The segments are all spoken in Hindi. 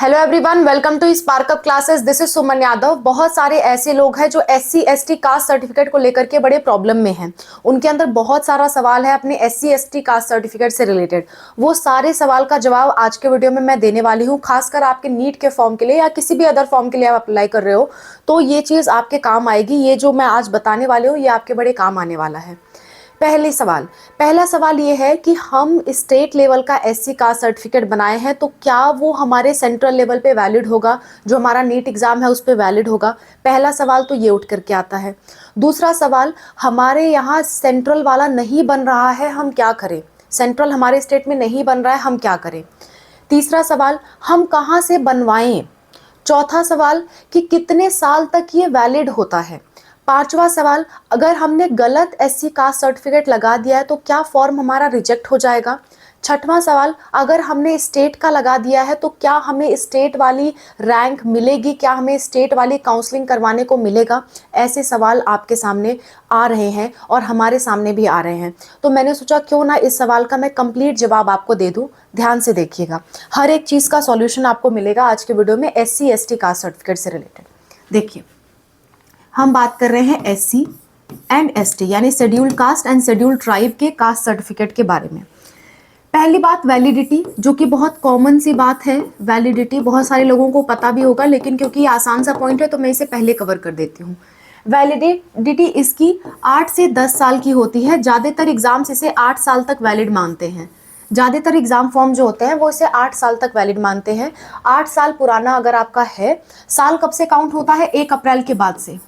Hello everyone, welcome to spark up classes. This is Suman Yadav. बहुत सारे ऐसे लोग हैं जो SC ST कास्ट सर्टिफिकेट को लेकर के बड़े प्रॉब्लम में हैं। उनके अंदर बहुत सारा सवाल है अपने SC ST कास्ट सर्टिफिकेट से रिलेटेड। वो सारे सवाल का जवाब आज के वीडियो में मैं देने वाली हूँ। खासकर आपके नीट के फॉर्म के लिए या किसी भी अदर फॉर्म के लिए आप अप्लाई कर रहे हो तो ये चीज़ आपके काम आएगी। ये जो मैं आज बताने वाली हूँ ये आपके बड़े काम आने वाला है। पहला सवाल ये है कि हम स्टेट लेवल का SC कास्ट सर्टिफिकेट बनाए हैं तो क्या वो हमारे सेंट्रल लेवल पे वैलिड होगा, जो हमारा नीट एग्जाम है उस पे वैलिड होगा। पहला सवाल तो ये उठ करके आता है। दूसरा सवाल, हमारे यहाँ सेंट्रल वाला नहीं बन रहा है, हम क्या करें। सेंट्रल हमारे स्टेट में नहीं बन रहा है, हम क्या करें। तीसरा सवाल, हम कहाँ से बनवाएं। चौथा सवाल कि कितने साल तक ये वैलिड होता है। पांचवा सवाल, अगर हमने गलत SC कास्ट सर्टिफिकेट लगा दिया है तो क्या फॉर्म हमारा रिजेक्ट हो जाएगा। छठवां सवाल, अगर हमने स्टेट का लगा दिया है तो क्या हमें स्टेट वाली रैंक मिलेगी, क्या हमें स्टेट वाली काउंसलिंग करवाने को मिलेगा। ऐसे सवाल आपके सामने आ रहे हैं और हमारे सामने भी आ रहे हैं। तो मैंने सोचा क्यों ना इस सवाल का मैं कंप्लीट जवाब आपको दे दूं। ध्यान से देखिएगा, हर एक चीज़ का सॉल्यूशन आपको मिलेगा आज के वीडियो में SC ST कास्ट सर्टिफिकेट से रिलेटेड। देखिए, हम बात कर रहे हैं SC एंड ST यानी scheduled caste and scheduled tribe के कास्ट सर्टिफिकेट के बारे में। पहली बात वैलिडिटी, जो कि बहुत कॉमन सी बात है। वैलिडिटी बहुत सारे लोगों को पता भी होगा, लेकिन क्योंकि आसान सा पॉइंट है तो मैं इसे पहले कवर कर देती हूँ। वैलिडिटी इसकी 8 से 10 साल की होती है। ज़्यादातर एग्जाम्स इसे 8 साल तक वैलिड मानते हैं। ज़्यादातर एग्जाम फॉर्म जो होते हैं वो इसे 8 साल तक वैलिड मानते हैं। 8 साल पुराना अगर आपका है, साल कब से काउंट होता है, 1 अप्रैल के बाद से।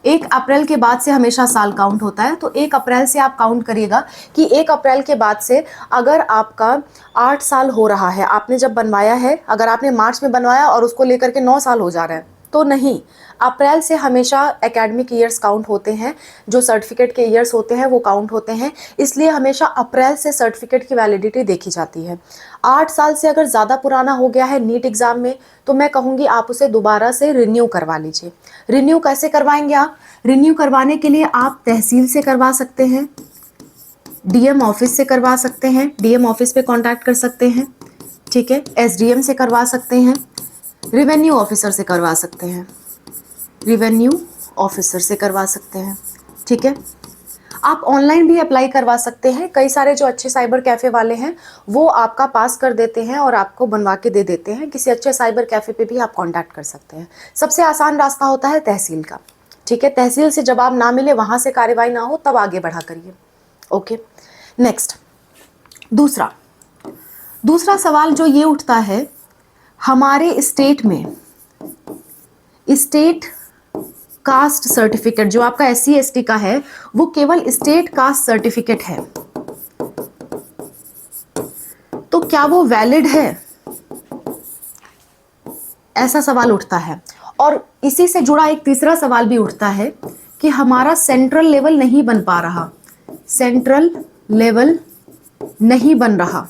1 अप्रैल के बाद से हमेशा साल काउंट होता है। तो 1 अप्रैल से आप काउंट करिएगा कि 1 अप्रैल के बाद से अगर आपका 8 साल हो रहा है, आपने जब बनवाया है, अगर आपने मार्च में बनवाया और उसको लेकर के 9 साल हो जा रहा है तो नहीं, अप्रैल से हमेशा एकेडमिक ईयर्स काउंट होते हैं। जो सर्टिफिकेट के ईयर्स होते हैं वो काउंट होते हैं, इसलिए हमेशा अप्रैल से सर्टिफिकेट की वैलिडिटी देखी जाती है। 8 साल से अगर ज़्यादा पुराना हो गया है नीट एग्ज़ाम में तो मैं कहूँगी आप उसे दोबारा से रिन्यू करवा लीजिए। रिन्यू कैसे करवाएंगे आप। रिन्यू करवाने के लिए आप तहसील से करवा सकते हैं, DM ऑफिस से करवा सकते हैं, DM ऑफिस पे कॉन्टैक्ट कर सकते हैं, ठीक है। SDM से करवा सकते हैं, रिवेन्यू ऑफिसर से करवा सकते हैं, रिवेन्यू ऑफिसर से करवा सकते हैं, ठीक है। आप ऑनलाइन भी अप्लाई करवा सकते हैं। कई सारे जो अच्छे साइबर कैफ़े वाले हैं वो आपका पास कर देते हैं और आपको बनवा के दे देते हैं। किसी अच्छे साइबर कैफ़े पे भी आप कांटेक्ट कर सकते हैं। सबसे आसान रास्ता होता है तहसील का, ठीक है। तहसील से जवाब ना मिले, वहाँ से कार्रवाई ना हो, तब आगे बढ़ा करिए। ओके, नेक्स्ट दूसरा सवाल जो ये उठता है, हमारे स्टेट में स्टेट कास्ट सर्टिफिकेट जो आपका SC ST का है वो केवल स्टेट कास्ट सर्टिफिकेट है, तो क्या वो वैलिड है, ऐसा सवाल उठता है। और इसी से जुड़ा एक तीसरा सवाल भी उठता है कि हमारा सेंट्रल लेवल नहीं बन पा रहा, सेंट्रल लेवल नहीं बन रहा,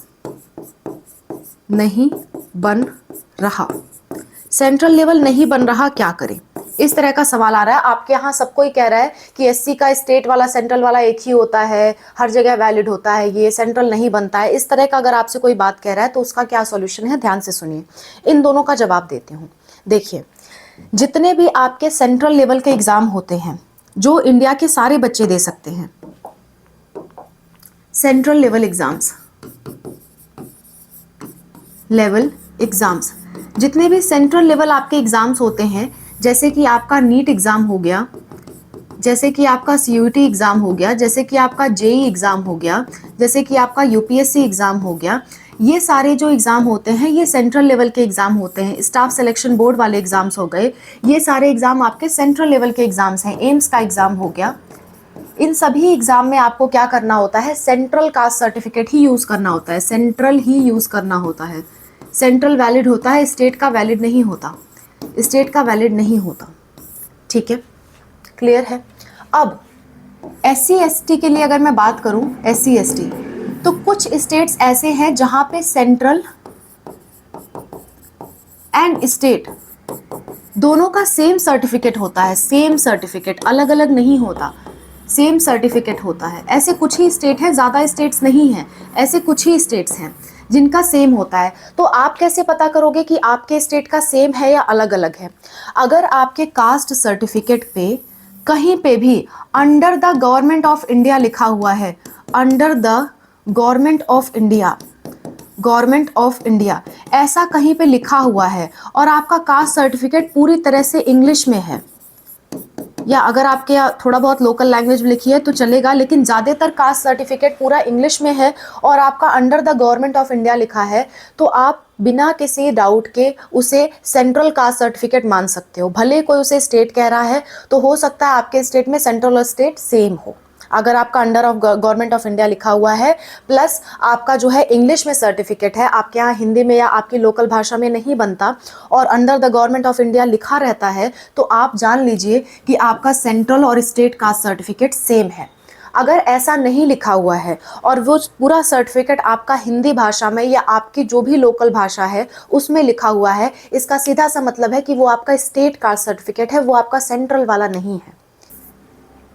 सेंट्रल लेवल नहीं बन रहा, क्या करें। इस तरह का सवाल आ रहा है। आपके यहाँ सबको ही कह रहा है कि SC का स्टेट वाला सेंट्रल वाला एक ही होता है, हर जगह वैलिड होता है, ये सेंट्रल नहीं बनता है। इस तरह का अगर आपसे कोई बात कह रहा है तो उसका क्या सॉल्यूशन है, ध्यान से सुनिए। इन दोनों का जवाब देती हूँ। देखिए, जितने भी आपके सेंट्रल लेवल के एग्जाम होते हैं जो इंडिया के सारे बच्चे दे सकते हैं, सेंट्रल लेवल एग्जाम्स, जितने भी सेंट्रल लेवल आपके एग्जाम्स होते हैं, जैसे कि आपका नीट एग्जाम हो गया, जैसे कि आपका CUET एग्जाम हो गया, जैसे कि आपका JEE एग्जाम हो गया, जैसे कि आपका UPSC एग्जाम हो गया, ये सारे जो एग्जाम होते हैं ये सेंट्रल लेवल के एग्जाम होते हैं। स्टाफ सिलेक्शन बोर्ड वाले एग्जाम्स हो गए, ये सारे एग्जाम आपके सेंट्रल लेवल के एग्जाम्स हैं। एम्स का एग्जाम हो गया। इन सभी एग्जाम में आपको क्या करना होता है, सेंट्रल कास्ट सर्टिफिकेट ही यूज करना होता है, सेंट्रल ही यूज करना होता है। सेंट्रल वैलिड होता है, स्टेट का वैलिड नहीं होता, स्टेट का वैलिड नहीं होता, ठीक है, क्लियर है। अब SC ST के लिए अगर मैं बात करूं, SC ST, तो कुछ स्टेट्स ऐसे हैं जहां पे सेंट्रल एंड स्टेट दोनों का सेम सर्टिफिकेट होता है, सेम सर्टिफिकेट, अलग अलग नहीं होता, सेम सर्टिफिकेट होता है। ऐसे कुछ ही स्टेट हैं, ज़्यादा स्टेट्स नहीं हैं, ऐसे कुछ ही स्टेट्स हैं। जिनका सेम होता है। तो आप कैसे पता करोगे कि आपके स्टेट का सेम है या अलग अलग है? अगर आपके कास्ट सर्टिफिकेट पे कहीं पे भी under the government of India लिखा हुआ है, under the government of India, government of India ऐसा कहीं पे लिखा हुआ है और आपका कास्ट सर्टिफिकेट पूरी तरह से इंग्लिश में है, या अगर आपके यहाँ थोड़ा बहुत लोकल लैंग्वेज में लिखी है तो चलेगा, लेकिन ज़्यादातर कास्ट सर्टिफिकेट पूरा इंग्लिश में है और आपका under the government of India लिखा है, तो आप बिना किसी डाउट के उसे सेंट्रल कास्ट सर्टिफिकेट मान सकते हो। भले कोई उसे स्टेट कह रहा है तो हो सकता है आपके स्टेट में सेंट्रल और स्टेट सेम हो। अगर आपका under of government of India लिखा हुआ है प्लस आपका जो है इंग्लिश में सर्टिफिकेट है, आपके यहाँ हिंदी में या आपकी लोकल भाषा में नहीं बनता और under the government of India लिखा रहता है, तो आप जान लीजिए कि आपका सेंट्रल और स्टेट कास्ट सर्टिफिकेट सेम है। अगर ऐसा नहीं लिखा हुआ है और वो पूरा सर्टिफिकेट आपका हिंदी भाषा में या आपकी जो भी लोकल भाषा है उसमें लिखा हुआ है, इसका सीधा सा मतलब है कि वो आपका स्टेट कास्ट सर्टिफिकेट है, वो आपका सेंट्रल वाला नहीं है।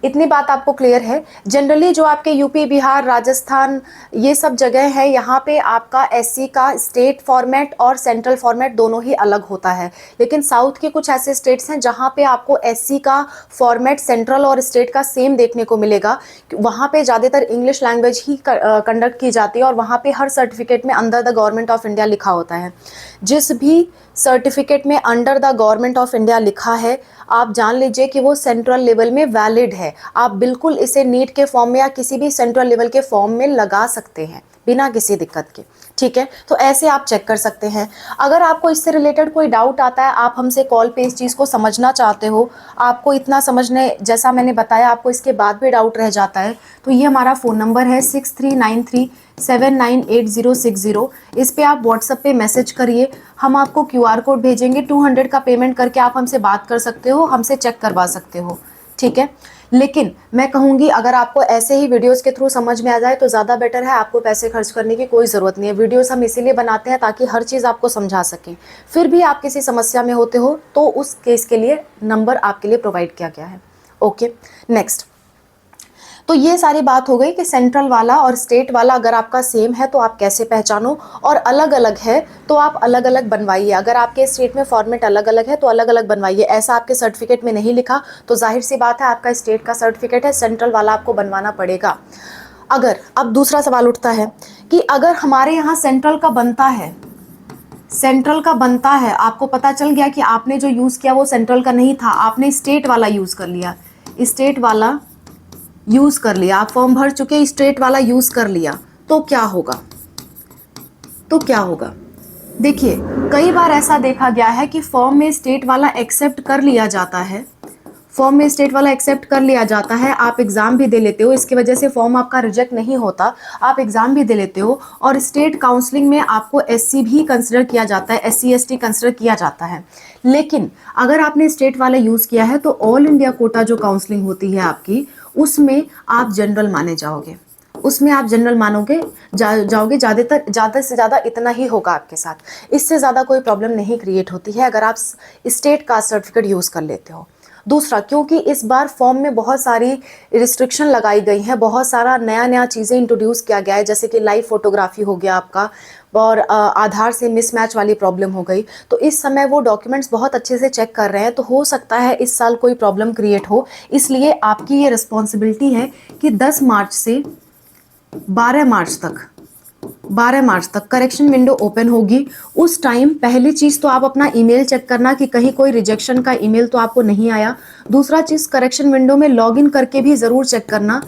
इतनी बात आपको क्लियर है? जनरली जो आपके यूपी, बिहार, राजस्थान ये सब जगह है, यहाँ पे आपका एससी का स्टेट फॉर्मेट और सेंट्रल फॉर्मेट दोनों ही अलग होता है। लेकिन साउथ के कुछ ऐसे स्टेट्स हैं जहाँ पे आपको एससी का फॉर्मेट सेंट्रल और स्टेट का सेम देखने को मिलेगा। वहाँ पे ज़्यादातर इंग्लिश लैंग्वेज ही कंडक्ट की जाती है और वहाँ पे हर सर्टिफिकेट में under the government of India लिखा होता है। जिस भी सर्टिफिकेट में under the government of India लिखा है, आप जान लीजिए कि वो सेंट्रल लेवल में वैलिड है। आप बिल्कुल इसे नीट के फॉर्म में या किसी भी सेंट्रल लेवल के फॉर्म में लगा सकते हैं बिना किसी दिक्कत के, ठीक है? तो ऐसे आप चेक कर सकते हैं। अगर आपको इससे रिलेटेड कोई डाउट आता है, आप हमसे कॉल पे इस चीज़ को समझना चाहते हो, आपको इतना समझने जैसा मैंने बताया आपको इसके बाद भी डाउट रह जाता है, तो ये हमारा फ़ोन नंबर है 6393798060। इस पे आप व्हाट्सएप पे मैसेज करिए, हम आपको QR कोड भेजेंगे, 200 का पेमेंट करके आप हमसे बात कर सकते हो, हमसे चेक करवा सकते हो, ठीक है? लेकिन मैं कहूँगी अगर आपको ऐसे ही वीडियोस के थ्रू समझ में आ जाए तो ज़्यादा बेटर है, आपको पैसे खर्च करने की कोई ज़रूरत नहीं है। वीडियोस हम इसीलिए बनाते हैं ताकि हर चीज़ आपको समझा सकें। फिर भी आप किसी समस्या में होते हो तो उस केस के लिए नंबर आपके लिए प्रोवाइड किया गया है। Okay, next. तो ये सारी बात हो गई कि सेंट्रल वाला और स्टेट वाला अगर आपका सेम है तो आप कैसे पहचानो, और अलग अलग है तो आप अलग अलग बनवाइए। अगर आपके स्टेट में फॉर्मेट अलग अलग है तो अलग अलग बनवाइए। ऐसा आपके सर्टिफिकेट में नहीं लिखा तो जाहिर सी बात है आपका स्टेट का सर्टिफिकेट है, सेंट्रल वाला आपको बनवाना पड़ेगा। अगर अब दूसरा सवाल उठता है कि अगर हमारे यहाँ सेंट्रल का बनता है, सेंट्रल का बनता है, आपको पता चल गया कि आपने जो यूज़ किया वो सेंट्रल का नहीं था, आपने स्टेट वाला यूज़ कर लिया, स्टेट वाला यूज़ कर लिया, आप फॉर्म भर चुके, स्टेट वाला यूज़ कर लिया, तो क्या होगा? तो क्या होगा? देखिए, कई बार ऐसा देखा गया है कि फॉर्म में स्टेट वाला एक्सेप्ट कर लिया जाता है, फॉर्म में स्टेट वाला एक्सेप्ट कर लिया जाता है, आप एग्ज़ाम भी दे लेते हो, इसकी वजह से फॉर्म आपका रिजेक्ट नहीं होता, आप एग्ज़ाम भी दे लेते हो और स्टेट काउंसलिंग में आपको एससी भी कंसिडर किया जाता है, एससी एसटी कंसिडर किया जाता है। लेकिन अगर आपने स्टेट वाला यूज़ किया है तो ऑल इंडिया कोटा जो काउंसलिंग होती है आपकी, उसमें आप जनरल माने जाओगे, उसमें आप जनरल मानोगे जाओगे। ज़्यादा से ज़्यादा इतना ही होगा आपके साथ, इससे ज़्यादा कोई प्रॉब्लम नहीं क्रिएट होती है अगर आप स्टेट कास्ट सर्टिफिकेट यूज़ कर लेते हो। दूसरा, क्योंकि इस बार फॉर्म में बहुत सारी रिस्ट्रिक्शन लगाई गई हैं, बहुत सारा नया नया चीज़ें इंट्रोड्यूस किया गया है, जैसे कि लाइव फोटोग्राफी हो गया आपका, और आधार से मिसमैच वाली प्रॉब्लम हो गई। तो इस समय वो डॉक्यूमेंट्स बहुत अच्छे से चेक कर रहे हैं, तो हो सकता है इस साल कोई प्रॉब्लम क्रिएट हो। इसलिए आपकी ये रिस्पॉन्सिबिलिटी है कि 10 मार्च से 12 मार्च तक करेक्शन विंडो ओपन होगी। उस टाइम पहली चीज़ तो आप अपना ईमेल चेक करना कि कहीं कोई रिजेक्शन का ईमेल तो आपको नहीं आया। दूसरा चीज़, करेक्शन विंडो में लॉगिन करके भी ज़रूर चेक करना,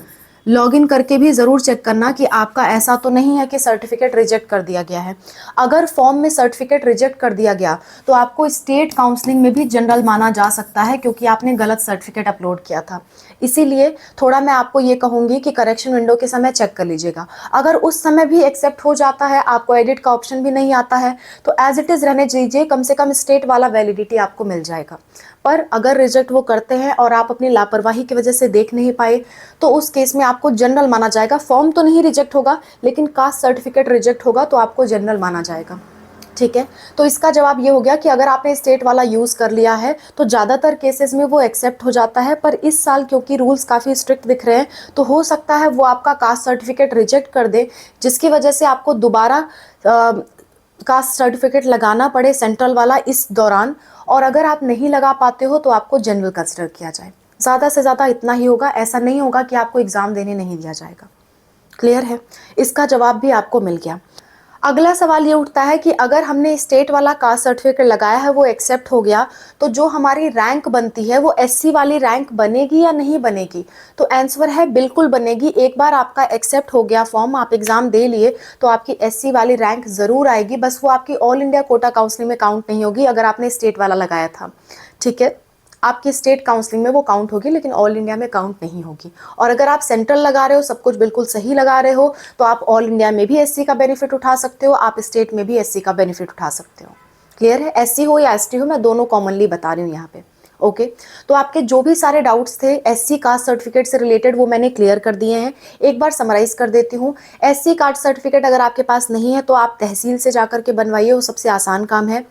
लॉगिन करके भी ज़रूर चेक करना कि आपका ऐसा तो नहीं है कि सर्टिफिकेट रिजेक्ट कर दिया गया है। अगर फॉर्म में सर्टिफिकेट रिजेक्ट कर दिया गया तो आपको स्टेट काउंसलिंग में भी जनरल माना जा सकता है, क्योंकि आपने गलत सर्टिफिकेट अपलोड किया था। इसीलिए थोड़ा मैं आपको ये कहूँगी कि करेक्शन विंडो के समय चेक कर लीजिएगा। अगर उस समय भी एक्सेप्ट हो जाता है, आपको एडिट का ऑप्शन भी नहीं आता है, तो एज इट इज़ रहने दीजिए, कम से कम स्टेट वाला वैलिडिटी आपको मिल जाएगा। पर अगर रिजेक्ट वो करते हैं और आप अपनी लापरवाही की वजह से देख नहीं पाए, तो उस केस में आपको जनरल माना जाएगा। फॉर्म तो नहीं रिजेक्ट होगा, लेकिन कास्ट सर्टिफिकेट रिजेक्ट होगा तो आपको जनरल माना जाएगा। ठीक है, तो इसका जवाब ये हो गया कि अगर आपने स्टेट वाला यूज़ कर लिया है तो ज़्यादातर केसेस में वो एक्सेप्ट हो जाता है, पर इस साल क्योंकि रूल्स काफ़ी स्ट्रिक्ट दिख रहे हैं तो हो सकता है वो आपका कास्ट सर्टिफिकेट रिजेक्ट कर दे, जिसकी वजह से आपको दोबारा कास्ट सर्टिफिकेट लगाना पड़े सेंट्रल वाला इस दौरान, और अगर आप नहीं लगा पाते हो तो आपको जनरल कंसिडर किया जाए। ज़्यादा से ज़्यादा इतना ही होगा, ऐसा नहीं होगा कि आपको एग्ज़ाम देने नहीं दिया जाएगा। क्लियर है? इसका जवाब भी आपको मिल गया। अगला सवाल ये उठता है कि अगर हमने स्टेट वाला कास्ट सर्टिफिकेट लगाया है, वो एक्सेप्ट हो गया, तो जो हमारी रैंक बनती है वो एससी वाली रैंक बनेगी या नहीं बनेगी? तो आंसर है बिल्कुल बनेगी। एक बार आपका एक्सेप्ट हो गया फॉर्म, आप एग्जाम दे लिए, तो आपकी एससी वाली रैंक ज़रूर आएगी, बस वो आपकी ऑल इंडिया कोटा काउंसलिंग में काउंट नहीं होगी अगर आपने स्टेट वाला लगाया था। ठीक है, आपकी स्टेट काउंसलिंग में वो काउंट होगी लेकिन ऑल इंडिया में काउंट नहीं होगी। और अगर आप सेंट्रल लगा रहे हो, सब कुछ बिल्कुल सही लगा रहे हो, तो आप ऑल इंडिया में भी एससी का बेनिफिट उठा सकते हो, आप स्टेट में भी एससी का बेनिफिट उठा सकते हो। क्लियर है? एससी हो या एसटी हो, मैं दोनों कॉमनली बता रही हूँ यहाँ पे। ओके, तो आपके जो भी सारे डाउट्स थे एससी कास्ट सर्टिफिकेट से रिलेटेड वो मैंने क्लियर कर दिए हैं। एक बार समराइज कर देती हूँ। एससी कास्ट सर्टिफिकेट अगर आपके पास नहीं है तो आप तहसील से जाकर के बनवाइए, वो सबसे आसान काम है।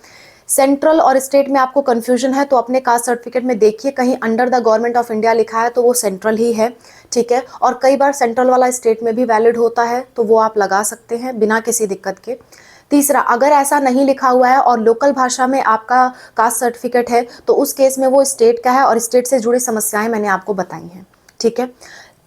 सेंट्रल और स्टेट में आपको कंफ्यूजन है तो अपने कास्ट सर्टिफिकेट में देखिए, कहीं under the government of India लिखा है तो वो सेंट्रल ही है। ठीक है, और कई बार सेंट्रल वाला स्टेट में भी वैलिड होता है तो वो आप लगा सकते हैं बिना किसी दिक्कत के। तीसरा, अगर ऐसा नहीं लिखा हुआ है और लोकल भाषा में आपका कास्ट सर्टिफिकेट है तो उस केस में वो स्टेट का है और स्टेट से जुड़ी समस्याएं मैंने आपको बताई हैं। ठीक है,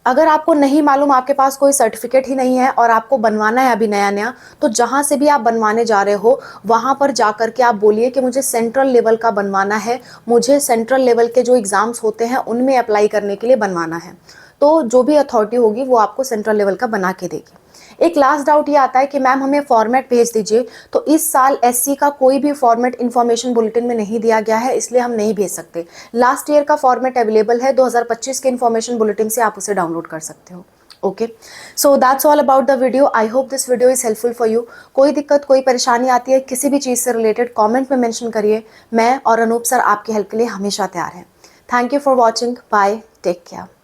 अगर आपको नहीं मालूम, आपके पास कोई सर्टिफिकेट ही नहीं है और आपको बनवाना है अभी नया नया, तो जहाँ से भी आप बनवाने जा रहे हो वहाँ पर जा कर के आप बोलिए कि मुझे सेंट्रल लेवल का बनवाना है, मुझे सेंट्रल लेवल के जो एग्ज़ाम्स होते हैं उनमें अप्लाई करने के लिए बनवाना है। तो जो भी अथॉरिटी होगी वो आपको सेंट्रल लेवल का बना के देगी। एक लास्ट डाउट ये आता है कि मैम हमें फॉर्मेट भेज दीजिए, तो इस साल एससी का कोई भी फॉर्मेट इन्फॉर्मेशन बुलेटिन में नहीं दिया गया है, इसलिए हम नहीं भेज सकते। लास्ट ईयर का फॉर्मेट अवेलेबल है, 2025 के इन्फॉर्मेशन बुलेटिन से आप उसे डाउनलोड कर सकते हो। Okay, so that's all about the video. I hope this video is helpful for you. कोई दिक्कत, कोई परेशानी आती है किसी भी चीज़ से रिलेटेड, कॉमेंट में मैंशन करिए। मैं और अनूप सर आपकी हेल्प के लिए हमेशा तैयार हैं। Thank you for watching. Bye, take care.